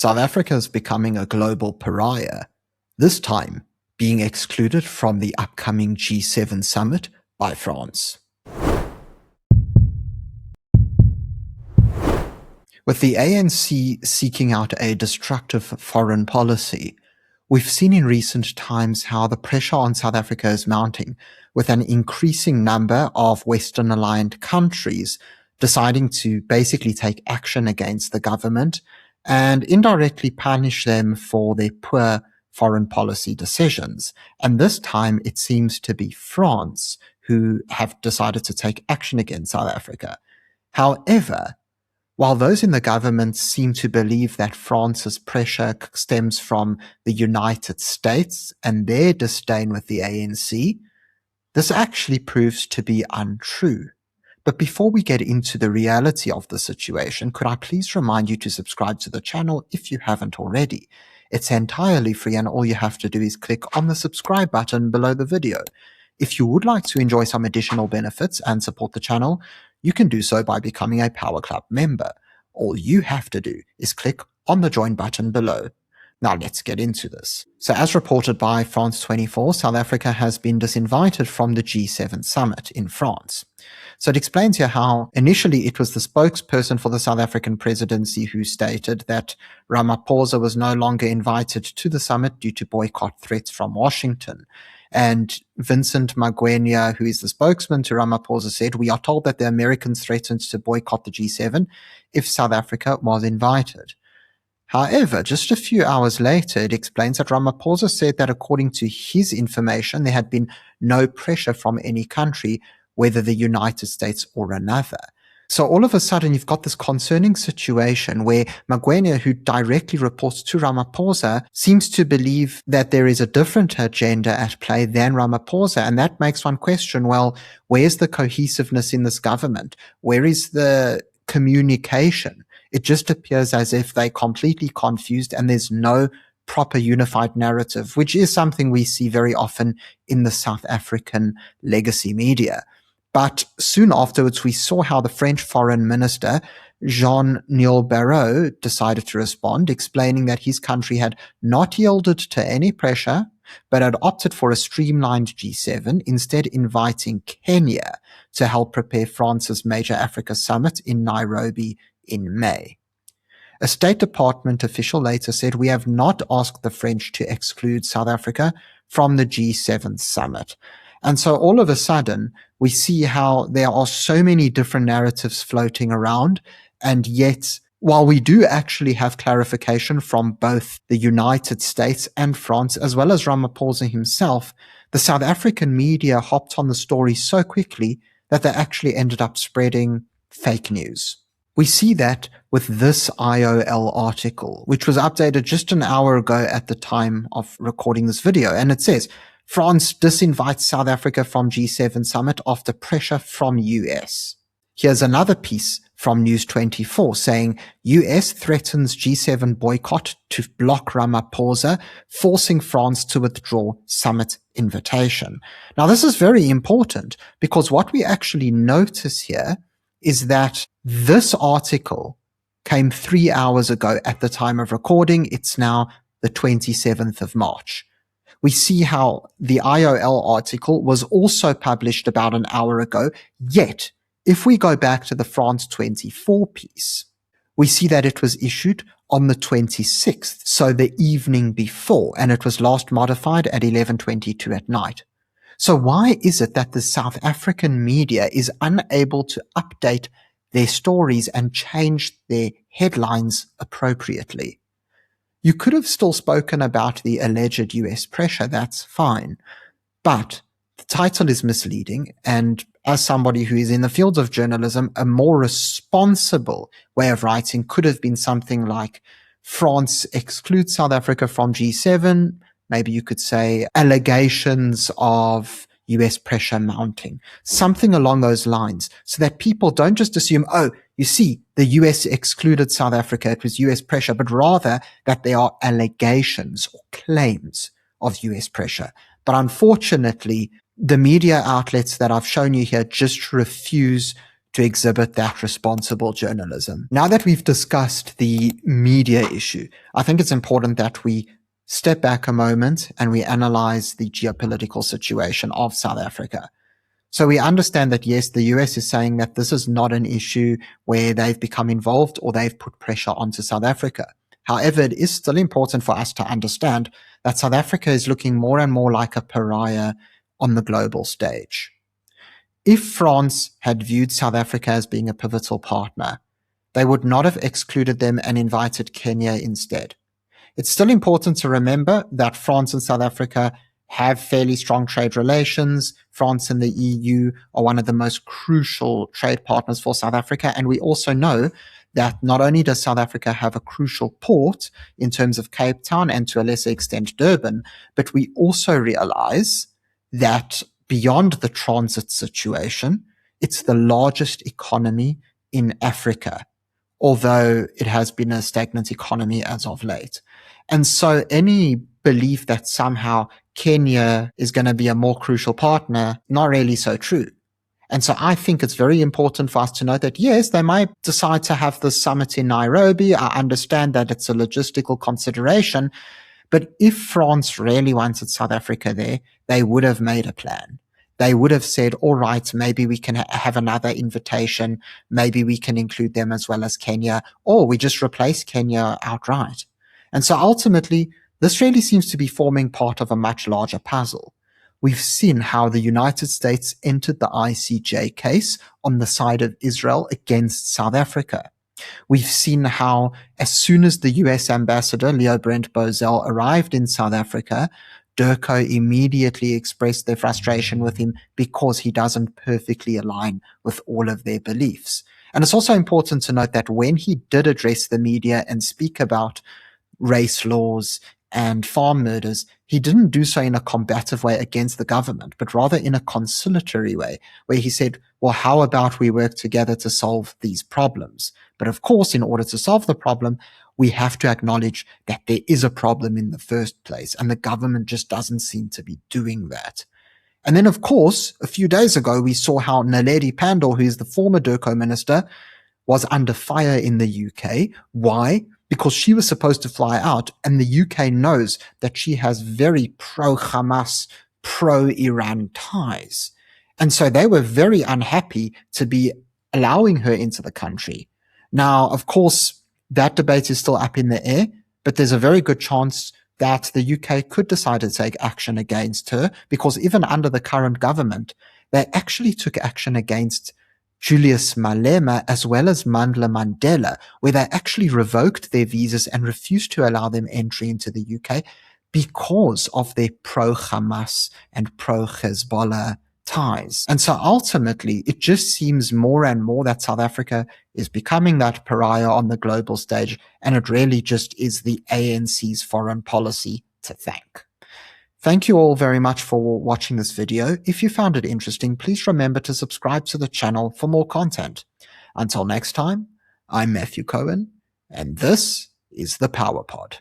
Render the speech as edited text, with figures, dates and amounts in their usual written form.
South Africa is becoming a global pariah, this time being excluded from the upcoming G7 summit by France. With the ANC seeking out a destructive foreign policy, we've seen in recent times how the pressure on South Africa is mounting, with an increasing number of Western-aligned countries deciding to basically take action against the government and indirectly punish them for their poor foreign policy decisions. And this time it seems to be France who have decided to take action against South Africa. However, while those in the government seem to believe that France's pressure stems from the United States and their disdain with the ANC, this actually proves to be untrue. But before we get into the reality of the situation, could I please remind you to subscribe to the channel if you haven't already? It's entirely free and all you have to do is click on the subscribe button below the video. If you would like to enjoy some additional benefits and support the channel, you can do so by becoming a Power Club member. All you have to do is click on the join button below. Now let's get into this. So as reported by France 24, South Africa has been disinvited from the G7 summit in France. So it explains here how initially it was the spokesperson for the South African presidency who stated that Ramaphosa was no longer invited to the summit due to boycott threats from Washington. And Vincent Magwenya, who is the spokesman to Ramaphosa, said, "We are told that the Americans threatened to boycott the G7 if South Africa was invited." However, just a few hours later, it explains that Ramaphosa said that according to his information, there had been no pressure from any country, whether the United States or another. So all of a sudden, you've got this concerning situation where Magwenya, who directly reports to Ramaphosa, seems to believe that there is a different agenda at play than Ramaphosa. And that makes one question, well, where's the cohesiveness in this government? Where is the communication? It just appears as if they're completely confused and there's no proper unified narrative, which is something we see very often in the South African legacy media. But soon afterwards, we saw how the French foreign minister, Jean-Noël Barrot, decided to respond, explaining that his country had not yielded to any pressure, but had opted for a streamlined G7, instead inviting Kenya to help prepare France's major Africa summit in Nairobi in May. A State Department official later said, "We have not asked the French to exclude South Africa from the G7 summit." And so all of a sudden, we see how there are so many different narratives floating around. And yet, while we do actually have clarification from both the United States and France, as well as Ramaphosa himself, the South African media hopped on the story so quickly that they actually ended up spreading fake news. We see that with this IOL article, which was updated just an hour ago at the time of recording this video. And it says, France disinvites South Africa from G7 summit after pressure from US. Here's another piece from News 24 saying, US threatens G7 boycott to block Ramaphosa, forcing France to withdraw summit invitation. Now, this is very important because what we actually notice here is that this article came 3 hours ago at the time of recording. It's now the 27th of March. We see how the IOL article was also published about an hour ago. Yet, if we go back to the France 24 piece, we see that it was issued on the 26th, so the evening before, and it was last modified at 11:22 at night. So why is it that the South African media is unable to update their stories and change their headlines appropriately? You could have still spoken about the alleged US pressure, that's fine. But the title is misleading, and as somebody who is in the fields of journalism, a more responsible way of writing could have been something like, France excludes South Africa from G7. Maybe you could say allegations of US pressure mounting, something along those lines, so that people don't just assume, oh, you see, the US excluded South Africa, it was US pressure, but rather that there are allegations or claims of US pressure. But unfortunately, the media outlets that I've shown you here just refuse to exhibit that responsible journalism. Now that we've discussed the media issue, I think it's important that we step back a moment and we analyze the geopolitical situation of South Africa. So we understand that, yes, the US is saying that this is not an issue where they've become involved or they've put pressure onto South Africa. However, it is still important for us to understand that South Africa is looking more and more like a pariah on the global stage. If France had viewed South Africa as being a pivotal partner, they would not have excluded them and invited Kenya instead. It's still important to remember that France and South Africa have fairly strong trade relations. France and the EU are one of the most crucial trade partners for South Africa. And we also know that not only does South Africa have a crucial port in terms of Cape Town and to a lesser extent Durban, but we also realize that beyond the transit situation, it's the largest economy in Africa, although it has been a stagnant economy as of late. And so any belief that somehow Kenya is going to be a more crucial partner, not really so true. And so I think it's very important for us to note that, yes, they might decide to have this summit in Nairobi. I understand that it's a logistical consideration. But if France really wanted South Africa there, they would have made a plan. They would have said, all right, maybe we can have another invitation. Maybe we can include them as well as Kenya, or we just replace Kenya outright. And so ultimately, this really seems to be forming part of a much larger puzzle. We've seen how the United States entered the ICJ case on the side of Israel against South Africa. We've seen how as soon as the US ambassador, Leo Brent Bozell, arrived in South Africa, DIRCO immediately expressed their frustration with him because he doesn't perfectly align with all of their beliefs. And it's also important to note that when he did address the media and speak about race laws and farm murders, he didn't do so in a combative way against the government, but rather in a conciliatory way, where he said, well, how about we work together to solve these problems? But of course, in order to solve the problem, we have to acknowledge that there is a problem in the first place, and the government just doesn't seem to be doing that. And then, of course, a few days ago, we saw how Naledi Pandor, who is the former DIRCO minister, was under fire in the UK. Why? Because she was supposed to fly out, and the UK knows that she has very pro-Hamas, pro-Iran ties. And so they were very unhappy to be allowing her into the country. Now, of course, that debate is still up in the air, but there's a very good chance that the UK could decide to take action against her, because even under the current government, they actually took action against Julius Malema as well as Mandla Mandela, where they actually revoked their visas and refused to allow them entry into the UK because of their pro-Hamas and pro-Hezbollah ties. And so ultimately, it just seems more and more that South Africa is becoming that pariah on the global stage, and it really just is the ANC's foreign policy to thank. Thank you all very much for watching this video. If you found it interesting, please remember to subscribe to the channel for more content. Until next time, I'm Matthew Cohen, and this is the Power Pod.